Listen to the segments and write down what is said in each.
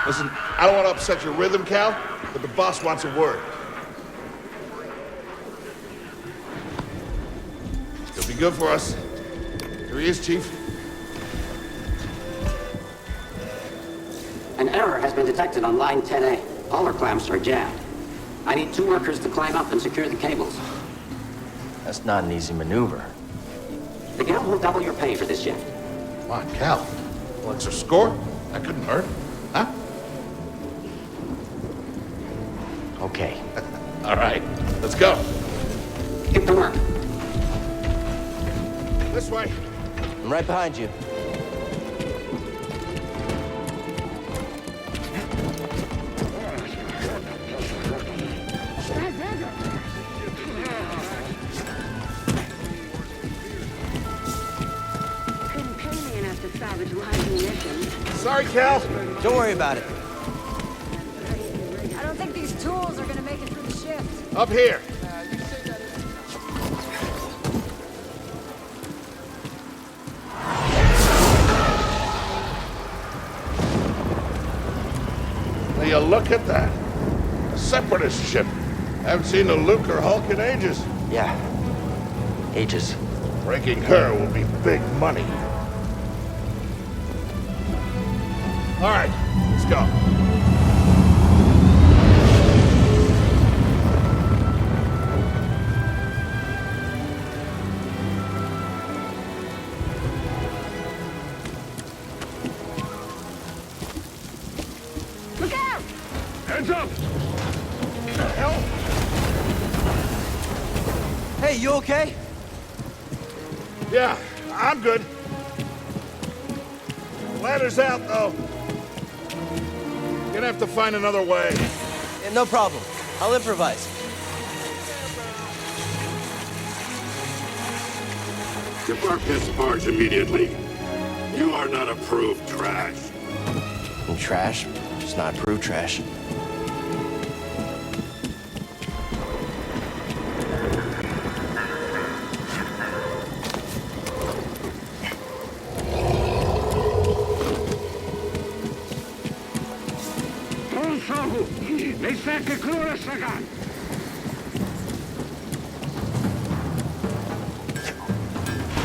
Listen, I don't want to upset your rhythm, Cal, but the boss wants a word. It'll be good for us. Here he is, Chief. An error has been detected on line 10A. All our clamps are jammed. I need 2 workers to climb up and secure the cables. That's not an easy maneuver. The guild will double your pay for this shift. Come on, Cal. Well, extra score? That couldn't hurt. Huh? Okay. All right, let's go. Get to work. This way. I'm right behind you. Sorry, Cal. Don't worry about it. I don't think these tools are gonna make it through the shift. Up here. Will you look at that? A separatist ship. Haven't seen a Luke or Hulk in ages. Yeah. Ages. Breaking her will be big money. All right, let's go. Look out! Hands up! What the hell? Hey, you okay? Yeah, I'm good. The ladder's out, though. Gonna have to find another way. Yeah, no problem. I'll improvise. Depart this barge immediately. You are not approved trash. And trash, just not approved trash.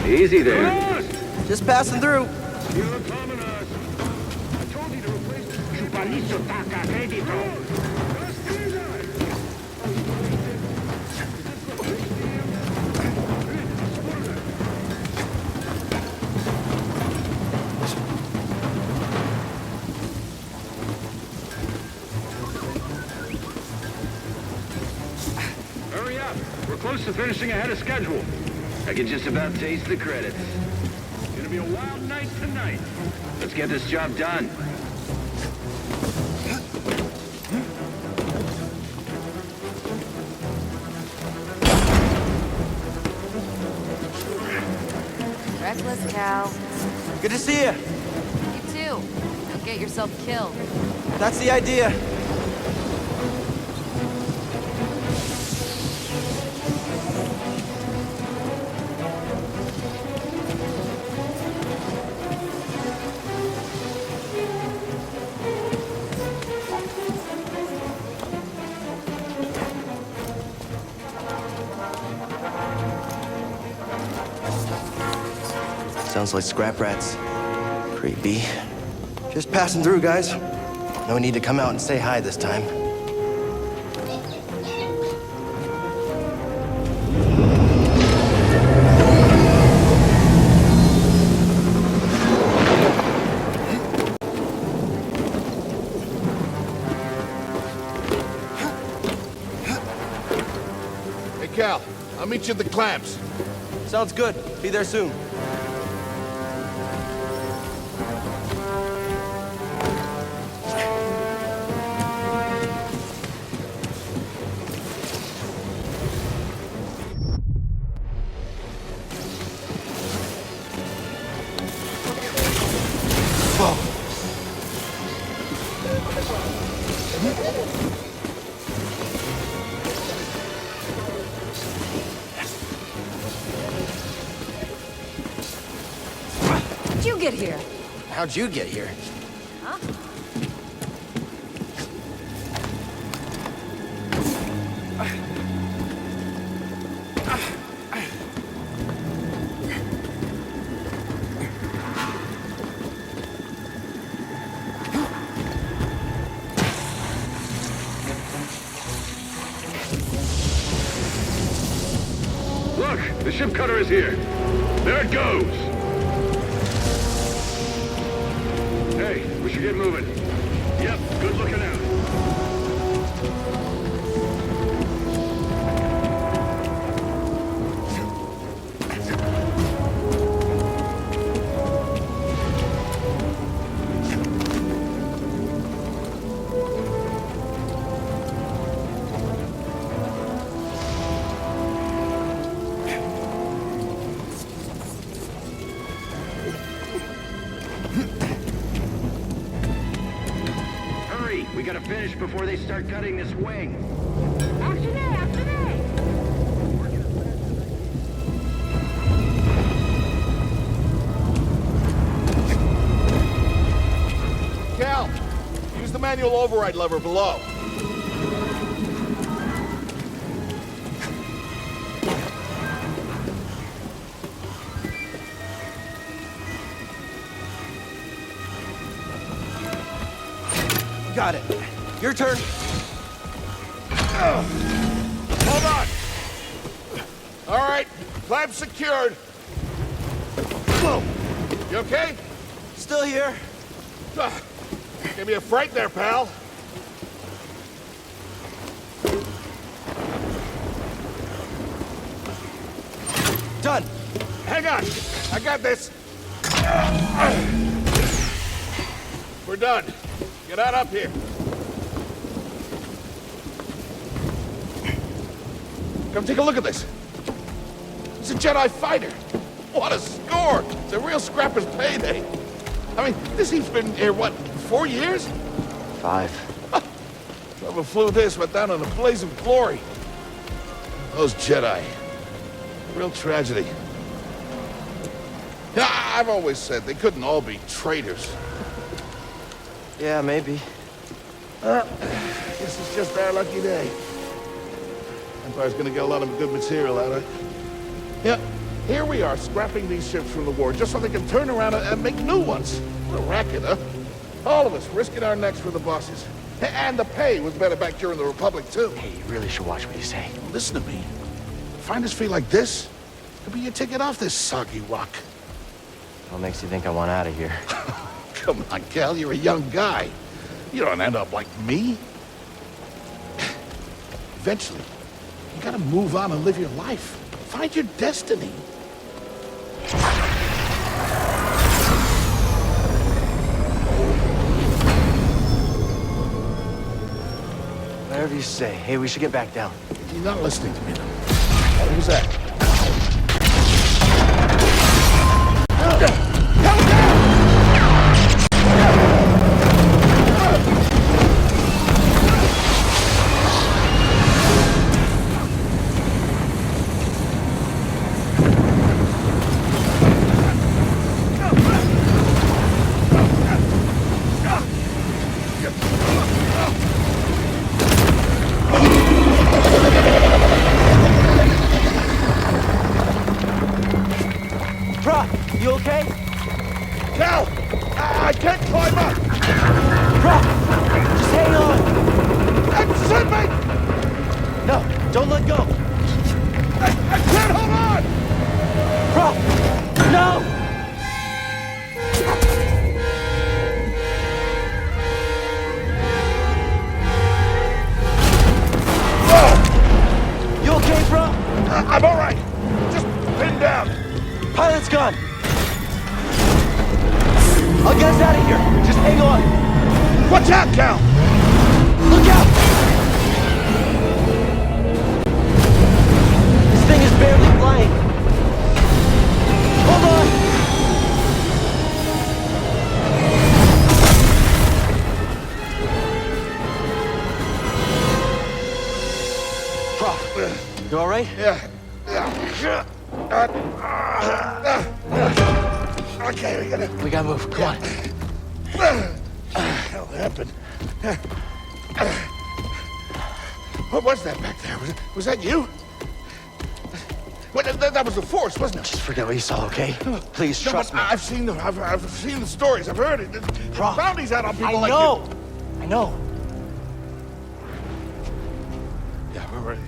Easy there. Just passing through. Hurry up. We're close to finishing ahead of schedule. I can just about taste the credits. It's gonna be a wild night tonight. Let's get this job done. Reckless, Cal. Good to see you. You too. Don't get yourself killed. That's the idea. Sounds like scrap rats. Creepy. Just passing through, guys. No need to come out and say hi this time. Hey, Cal, I'll meet you at the clamps. Sounds good. Be there soon. How'd you get here? How'd you get here? Huh? Look, the ship cutter is here. There it goes. Hey, we should get moving. Yep, good looking out. We gotta finish before they start cutting this wing. Cal, use the manual override lever below. Got it. Your turn. Hold on. All right, clamp secured. Whoa. You okay? Still here. Give me a fright there, pal. Done. Hang on. I got this. We're done. Get out up here. Come take a look at this. It's a Jedi fighter. What a score! It's a real scrapper's payday. I mean, this he's been here, what, 4 years? 5. Whoever flew this went down in a blaze of glory. Those Jedi. Real tragedy. Yeah, I've always said they couldn't all be traitors. Yeah, maybe. Guess it's just our lucky day. Empire's gonna get a lot of good material out of it. Yeah, here we are, scrapping these ships from the war just so they can turn around and make new ones. What a racket, huh? All of us risking our necks for the bosses. And the pay was better back during the Republic, too. Hey, you really should watch what you say. Listen to me. Find us fee like this, could be your ticket off this soggy rock. What makes you think I want out of here? Come on, Cal, you're a young guy. You don't end up like me. Eventually, you gotta move on and live your life. Find your destiny. Whatever you say. Hey, we should get back down. You're not listening to me, though. What was that? You okay? Cal! I can't climb up! Brock! Just hang on! I'm slipping! No, don't let go! I can't hold on! Brock! No! Whoa! You okay, bro? I'm all right. Just pinned down. Pilot's gone! I'll get us out of here! Just hang on! Watch out, Cal! Look out! This thing is barely flying! Hold on! Prof, you alright? Yeah. Okay, We gotta move, come on. What the hell happened? What was that back there? Was that you? Well, that was the Force, wasn't it? Just forget what you saw, okay? Please, No, trust but me. I've seen the stories. I've heard it. Rob, Bounties out on people I like know. you. I know. Yeah, we're ready.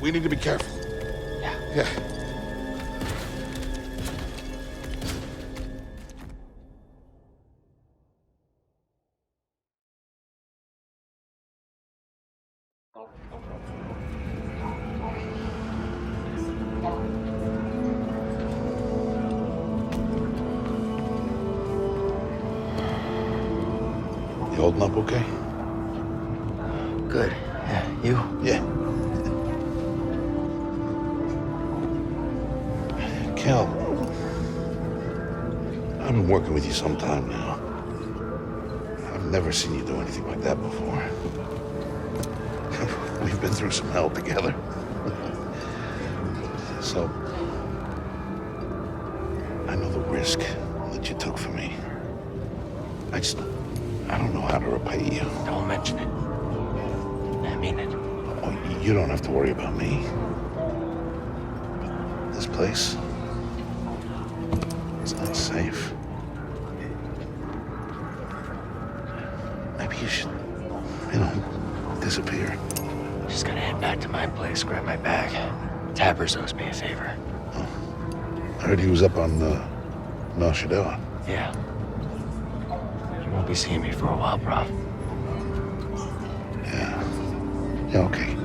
We need to be careful. Yeah. Yeah. You holding up okay? Good. Yeah, you? Yeah. Cal, I've been working with you some time now. I've never seen you do anything like that before. We've been through some hell together. So, I know the risk that you took for me. I don't know how to repay you. Don't mention it. I mean it. Oh, you don't have to worry about me. This place, it's not safe. Maybe you should, disappear. Just gotta head back to my place, grab my bag. Tappers owes me a favor. I heard he was up on Nar Shaddaa. Yeah. You won't be seeing me for a while, bro. Yeah, okay.